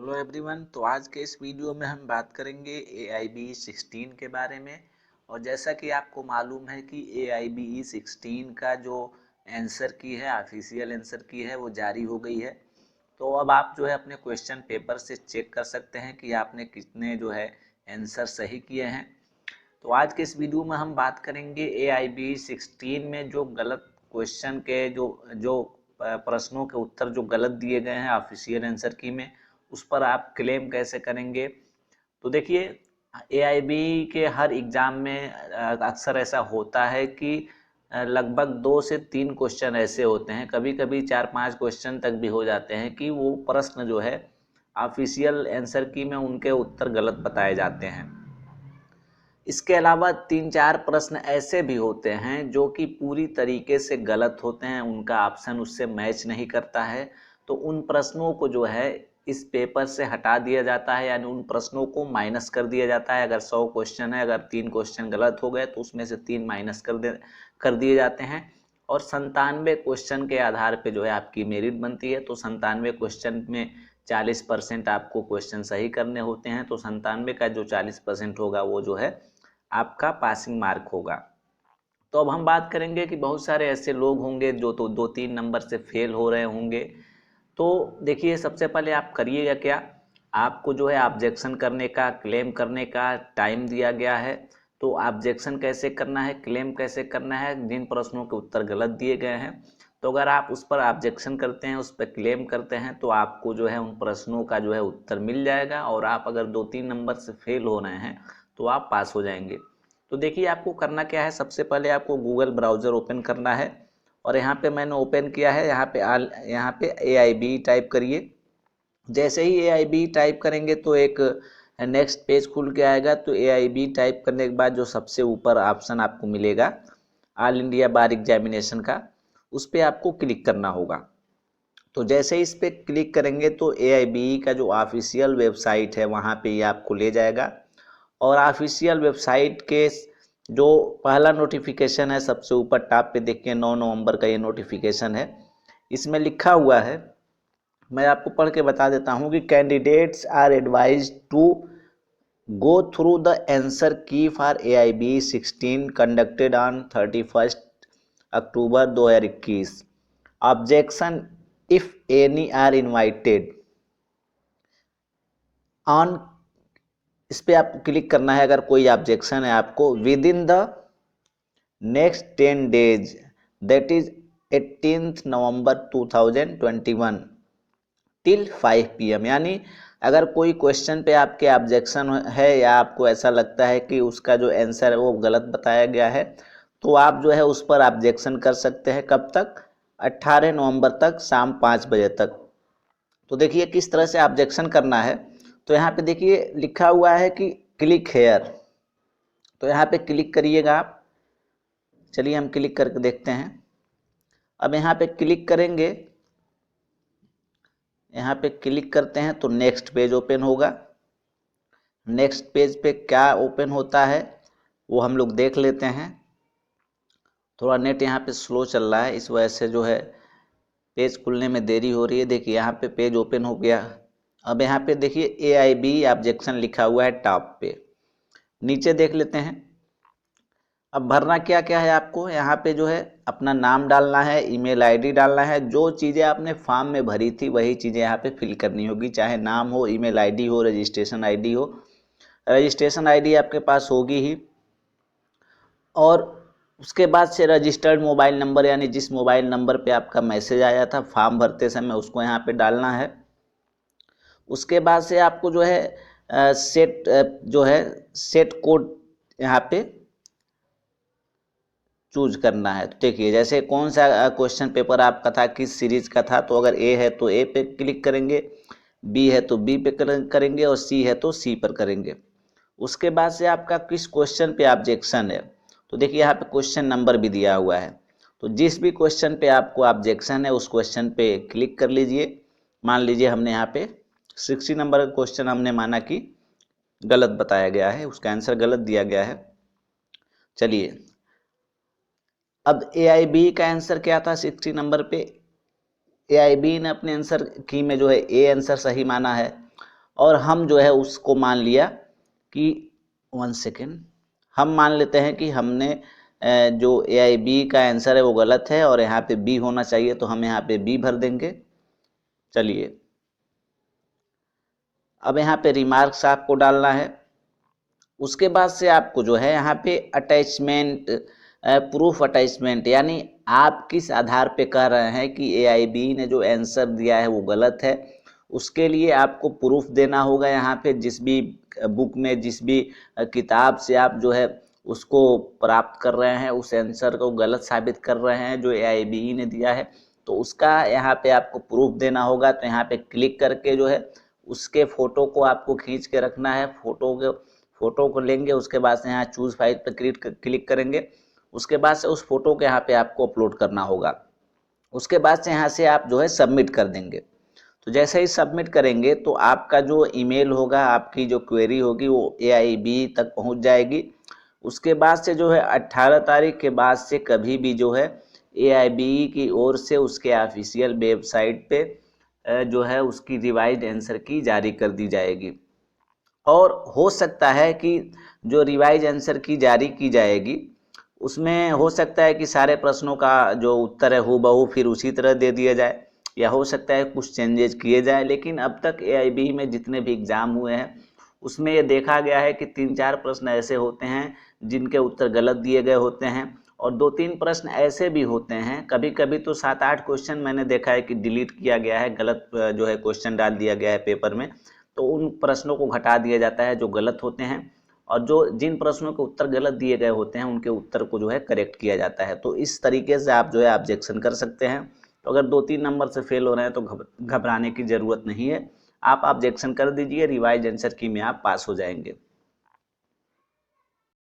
Hello everyone. तो आज के इस वीडियो में हम बात करेंगे AIBE16 के बारे में। और जैसा कि आपको मालूम है कि AIBE16 का जो आंसर की है, ऑफिशियल आंसर की है, वो जारी हो गई है। तो अब आप जो है अपने क्वेश्चन पेपर से चेक कर सकते हैं कि आपने कितने जो है आंसर सही किए हैं। तो आज के इस वीडियो में हम बात करेंगे AIBE16 में जो गलत क्वेश्चन के जो प्रश्नों के उत्तर जो गलत दिए गए हैं ऑफिशियल आंसर की में, उस पर आप क्लेम कैसे करेंगे। तो देखिए, AIB के हर एग्ज़ाम में अक्सर ऐसा होता है कि लगभग 2 से 3 क्वेश्चन ऐसे होते हैं, कभी कभी 4-5 क्वेश्चन तक भी हो जाते हैं कि वो प्रश्न जो है ऑफिशियल आंसर की में उनके उत्तर गलत बताए जाते हैं। इसके अलावा 3-4 प्रश्न ऐसे भी होते हैं जो कि पूरी तरीके से गलत होते हैं, उनका ऑप्शन उससे मैच नहीं करता है। तो उन प्रश्नों को जो है इस पेपर से हटा दिया जाता है, यानी उन प्रश्नों को माइनस कर दिया जाता है। अगर 100 क्वेश्चन है, अगर 3 क्वेश्चन गलत हो गए तो उसमें से 3 माइनस कर दिए जाते हैं। और 97 क्वेश्चन के आधार पे जो है आपकी मेरिट बनती है। तो 97 क्वेश्चन में 40% आपको क्वेश्चन सही करने होते हैं। तो 97 का जो 40% होगा वो जो है आपका पासिंग मार्क होगा। तो अब हम बात करेंगे कि बहुत सारे ऐसे लोग होंगे जो तो 2-3 नंबर से फेल हो रहे होंगे। तो देखिए, सबसे पहले आप करिएगा क्या, आपको जो है ऑब्जेक्शन करने का, क्लेम करने का टाइम दिया गया है। तो ऑब्जेक्शन कैसे करना है, क्लेम कैसे करना है, जिन प्रश्नों के उत्तर गलत दिए गए हैं, तो अगर आप उस पर ऑब्जेक्शन करते हैं, उस पर क्लेम करते हैं, तो आपको जो है उन प्रश्नों का जो है उत्तर मिल जाएगा। और आप अगर 2-3 नंबर से फेल हो रहे हैं तो आप पास हो जाएंगे। तो देखिए, आपको करना क्या है, सबसे पहले आपको गूगल ब्राउज़र ओपन करना है। और यहाँ पे मैंने ओपन किया है, यहाँ पे AIB टाइप करिए। जैसे ही AIB टाइप करेंगे तो एक नेक्स्ट पेज खुल के आएगा। तो AIB टाइप करने के बाद जो सबसे ऊपर ऑप्शन आपको मिलेगा ऑल इंडिया बार एग्जामिनेशन का, उस पर आपको क्लिक करना होगा। तो जैसे ही इस पर क्लिक करेंगे तो AIB का जो ऑफिशियल वेबसाइट है वहाँ पे ये आपको ले जाएगा। और ऑफिशियल वेबसाइट के जो पहला नोटिफिकेशन है, सबसे ऊपर टॉप पे देखिए 9 नवंबर का ये नोटिफिकेशन है। इसमें लिखा हुआ है, मैं आपको पढ़ के बता देता हूँ कि candidates are advised to go through the answer key for AIB16 conducted on 31 October 2021। Objection if any are invited on, इस पर आपको क्लिक करना है। अगर कोई ऑब्जेक्शन है आपको with in the next 10 days, that is 18 November 2021 till 5 PM, यानी अगर कोई क्वेश्चन पे आपके ऑब्जेक्शन है या आपको ऐसा लगता है कि उसका जो आंसर है वो गलत बताया गया है, तो आप जो है उस पर ऑब्जेक्शन कर सकते हैं। कब तक? 18 नवंबर तक, शाम 5 बजे तक। तो देखिए किस तरह से ऑब्जेक्शन करना है। तो यहाँ पे देखिए लिखा हुआ है कि क्लिक हेयर, तो यहाँ पे क्लिक करिएगा आप। चलिए हम क्लिक करके देखते हैं। अब यहाँ पे क्लिक करेंगे, यहाँ पे क्लिक करते हैं तो नेक्स्ट पेज ओपन होगा। नेक्स्ट पेज पे क्या ओपन होता है वो हम लोग देख लेते हैं। थोड़ा नेट यहाँ पे स्लो चल रहा है, इस वजह से जो है पेज खुलने में देरी हो रही है। देखिए यहाँ पे पेज ओपन हो गया। अब यहाँ पे देखिए AIB ऑब्जेक्शन लिखा हुआ है टॉप पे। नीचे देख लेते हैं। अब भरना क्या क्या है आपको, यहाँ पे जो है अपना नाम डालना है, ईमेल आईडी डालना है। जो चीज़ें आपने फॉर्म में भरी थी वही चीज़ें यहाँ पे फिल करनी होगी, चाहे नाम हो, ईमेल आईडी हो, रजिस्ट्रेशन आईडी हो। रजिस्ट्रेशन आईडी आपके पास होगी ही। और उसके बाद से रजिस्टर्ड मोबाइल नंबर, यानी जिस मोबाइल नंबर पे आपका मैसेज आया था फॉर्म भरते समय, उसको यहाँ पे डालना है। उसके बाद से आपको जो है सेट कोड यहाँ पे चूज करना है। तो देखिए जैसे कौन सा क्वेश्चन पेपर आपका था, किस सीरीज का था, तो अगर A है तो A पे क्लिक करेंगे, B है तो B पे करेंगे, और C है तो C पर करेंगे। उसके बाद से आपका किस क्वेश्चन पे ऑब्जेक्शन है, तो देखिए यहाँ पे क्वेश्चन नंबर भी दिया हुआ है। तो जिस भी क्वेश्चन पे आपको ऑब्जेक्शन है उस क्वेश्चन पे क्लिक कर लीजिए। मान लीजिए हमने यहाँ पे 60 नंबर का क्वेश्चन हमने माना कि गलत बताया गया है, उसका आंसर गलत दिया गया है। चलिए, अब AIB का आंसर क्या था 60 नंबर पे, AIB ने अपने आंसर की में जो है A आंसर सही माना है। और हम जो है उसको मान लिया कि 1 सेकेंड, हम मान लेते हैं कि हमने जो AIB का आंसर है वो गलत है और यहाँ पे B होना चाहिए, तो हम यहाँ पे B भर देंगे। चलिए अब यहाँ पे रिमार्क्स आपको डालना है। उसके बाद से आपको जो है यहाँ पे अटैचमेंट, प्रूफ अटैचमेंट, यानी आप किस आधार पे कह रहे हैं कि AIB ने जो आंसर दिया है वो गलत है, उसके लिए आपको प्रूफ देना होगा। यहाँ पे जिस भी बुक में, जिस भी किताब से आप जो है उसको प्राप्त कर रहे हैं, उस आंसर को गलत साबित कर रहे हैं जो AIB ने दिया है, तो उसका यहाँ पे आपको प्रूफ देना होगा। तो यहाँ पे क्लिक करके जो है उसके फोटो को आपको खींच के रखना है। फोटो को लेंगे, उसके बाद से यहाँ चूज फाइल पर क्लिक करेंगे, उसके बाद से उस फोटो को यहाँ पे आपको अपलोड करना होगा। उसके बाद से यहाँ से आप जो है सबमिट कर देंगे। तो जैसे ही सबमिट करेंगे तो आपका जो ईमेल होगा, आपकी जो क्वेरी होगी वो AIB तक पहुँच जाएगी। उसके बाद से जो है 18 तारीख के बाद से कभी भी जो है AIB की ओर से उसके ऑफिशियल वेबसाइट पे जो है उसकी रिवाइज्ड आंसर की जारी कर दी जाएगी। और हो सकता है कि जो रिवाइज आंसर की जारी की जाएगी उसमें हो सकता है कि सारे प्रश्नों का जो उत्तर है हूबहू फिर उसी तरह दे दिया जाए, या हो सकता है कुछ चेंजेस किए जाए। लेकिन अब तक AIB में जितने भी एग्ज़ाम हुए हैं उसमें ये देखा गया है कि 3-4 प्रश्न ऐसे होते हैं जिनके उत्तर गलत दिए गए होते हैं, और 2-3 प्रश्न ऐसे भी होते हैं, कभी कभी तो 7-8 क्वेश्चन मैंने देखा है कि डिलीट किया गया है, गलत जो है क्वेश्चन डाल दिया गया है पेपर में, तो उन प्रश्नों को हटा दिया जाता है जो गलत होते हैं, और जो जिन प्रश्नों के उत्तर गलत दिए गए होते हैं उनके उत्तर को जो है करेक्ट किया जाता है। तो इस तरीके से आप जो है ऑब्जेक्शन कर सकते हैं। तो अगर 2-3 नंबर से फेल हो रहे हैं तो घबराने की ज़रूरत नहीं है, आप ऑब्जेक्शन कर दीजिए, रिवाइज आंसर की में आप पास हो जाएंगे।